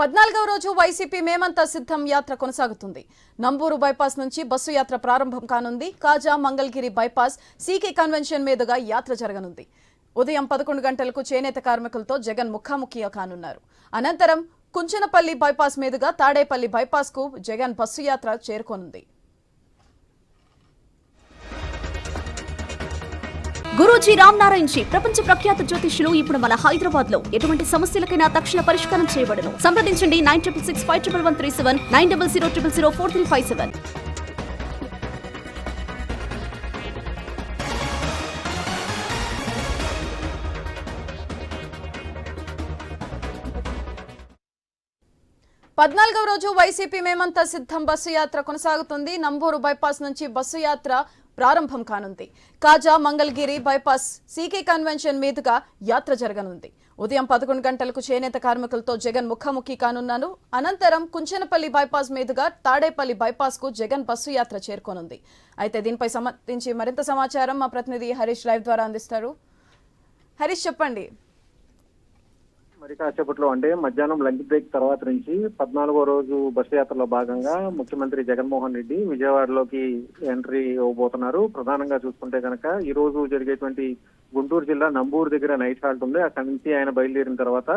14వ రోజు వైసీపీ మేమంతా సిద్ధం యాత్ర కొనసాగుతుంది. నంబూరు బైపాస్ నుంచి బస్సు యాత్ర ప్రారంభం కానుంది. కాజా మంగళగిరి బైపాస్ సీకే కన్వెన్షన్ మీదుగా యాత్ర జరగనుంది. ఉదయం 11 గంటలకు చేనేత కార్మికులతో జగన్ ముఖాముఖి కానున్నారు. అనంతరం కుంచనపల్లి బైపాస్ మీదుగా తాడేపల్లి బైపాస్ కు జగన్ బస్సు యాత్ర చేరుకోనుంది. గురూజీ రామ్నారాయణ్ జీ ప్రపంచ ప్రఖ్యాత జ్యోతిష్యులు ఇప్పుడు మన హైదరాబాద్ లో ఎటువంటి సమస్యలకైనా తక్షణ పరిష్కారం చేయబడును. సంప్రదించండి 96651137 9000004357. పద్నాలుగవ రోజు వైసీపీ మేమంతా సిద్ధం బస్సు యాత్ర కొనసాగుతుంది. నంబూరు బైపాస్ నుంచి బస్సు యాత్ర ప్రారంభం కానుంది. కాజా మంగళగిరి బైపాస్ సీకే కన్వెన్షన్ మీదుగా యాత్ర జరగనుంది. ఉదయం 11 గంటలకు చేనేత కార్మికులతో జగన్ ముఖాముఖి కానున్నారు. అనంతరం కుంచనపల్లి బైపాస్ మీదుగా తాడేపల్లి బైపాస్ కు జగన్ బస్సు యాత్ర చేరుకోనుంది. అయితే దీనిపై సంబంధించి మరింత సమాచారం మా ప్రతినిధి హరీష్ లైవ్ ద్వారా అందిస్తారు. హరీష్, చెప్పండి. మరి కాసేపట్లో అంటే మధ్యాహ్నం లంచ్ బ్రేక్ తర్వాత నుంచి 14వ రోజు బస్సు యాత్రలో భాగంగా ముఖ్యమంత్రి జగన్మోహన్ రెడ్డి విజయవాడలోకి ఎంట్రీ ఇవ్వబోతున్నారు. ప్రధానంగా చూసుకుంటే కనుక ఈ రోజు జరిగేటువంటి గుంటూరు జిల్లా నంబూరు దగ్గర నైట్ హాల్ట్ ఉంది. అక్కడి నుంచి ఆయన బయలుదేరిన తర్వాత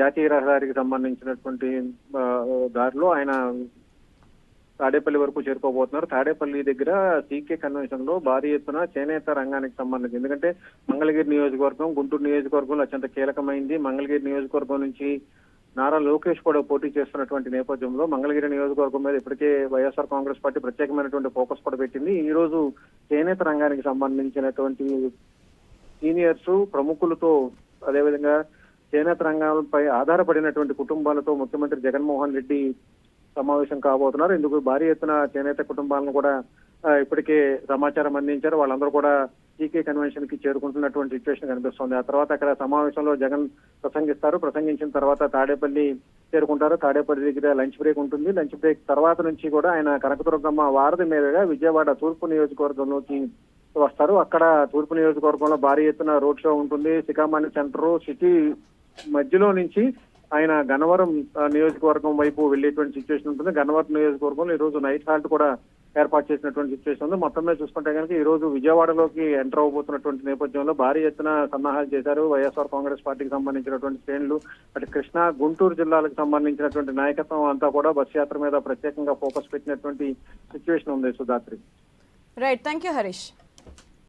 జాతీయ రహదారికి సంబంధించినటువంటి దారిలో ఆయన తాడేపల్లి వరకు చేరుకోబోతున్నారు. తాడేపల్లి దగ్గర సీకే కన్వెన్షన్ లో భారీ ఎత్తున చేనేత రంగానికి సంబంధించి, ఎందుకంటే మంగళగిరి నియోజకవర్గం గుంటూరు నియోజకవర్గంలో అత్యంత కీలకమైంది. మంగళగిరి నియోజకవర్గం నుంచి నారా లోకేష్ కూడా పోటీ చేస్తున్నటువంటి నేపథ్యంలో మంగళగిరి నియోజకవర్గం మీద ఇప్పటికే వైఎస్ఆర్ కాంగ్రెస్ పార్టీ ప్రత్యేకమైనటువంటి ఫోకస్ కూడా పెట్టింది. ఈ రోజు చేనేత రంగానికి సంబంధించినటువంటి సీనియర్స్ ప్రముఖులతో, అదేవిధంగా చేనేత రంగంపై ఆధారపడినటువంటి కుటుంబాలతో ముఖ్యమంత్రి జగన్మోహన్ రెడ్డి సమావేశం కాబోతున్నారు. ఇందుకు భారీ ఎత్తున చేనేత కుటుంబాలను కూడా ఇప్పటికే సమాచారం అందించారు. వాళ్ళందరూ కూడా సీకే కన్వెన్షన్ కి చేరుకుంటున్నటువంటి సిచ్యువేషన్ కనిపిస్తోంది. ఆ తర్వాత అక్కడ సమావేశంలో జగన్ ప్రసంగిస్తారు. ప్రసంగించిన తర్వాత తాడేపల్లి చేరుకుంటారు. తాడేపల్లి దగ్గర లంచ్ బ్రేక్ ఉంటుంది. లంచ్ బ్రేక్ తర్వాత నుంచి కూడా ఆయన కనకదుర్గమ్మ వారధి మీదుగా విజయవాడ తూర్పు నియోజకవర్గంలోకి వస్తారు. అక్కడ తూర్పు నియోజకవర్గంలో భారీ ఎత్తున రోడ్ షో ఉంటుంది. సికామణి సెంటర్ సిటీ మధ్యలో నుంచి ఆయన గన్నవరం నియోజకవర్గం వైపు వెళ్లేటువంటి సిచ్యువేషన్ ఉంటుంది. గన్నవరం నియోజకవర్గంలో ఈ రోజు నైట్ హాల్ట్ కూడా ఏర్పాటు చేసినటువంటి సిచ్యువేషన్ ఉంది. మొత్తం మీద చూసుకుంటే కనుక ఈ రోజు విజయవాడలోకి ఎంటర్ అవబోతున్నటువంటి నేపథ్యంలో భారీ ఎత్తున సన్నాహాలు చేశారు వైఎస్ఆర్ కాంగ్రెస్ పార్టీకి సంబంధించినటువంటి శ్రేణులు. అటు కృష్ణా గుంటూరు జిల్లాలకు సంబంధించినటువంటి నాయకత్వం అంతా కూడా బస్ యాత్ర మీద ప్రత్యేకంగా ఫోకస్ పెట్టినటువంటి సిచ్యువేషన్ ఉంది. Sudhatri. Right, thank you Harish.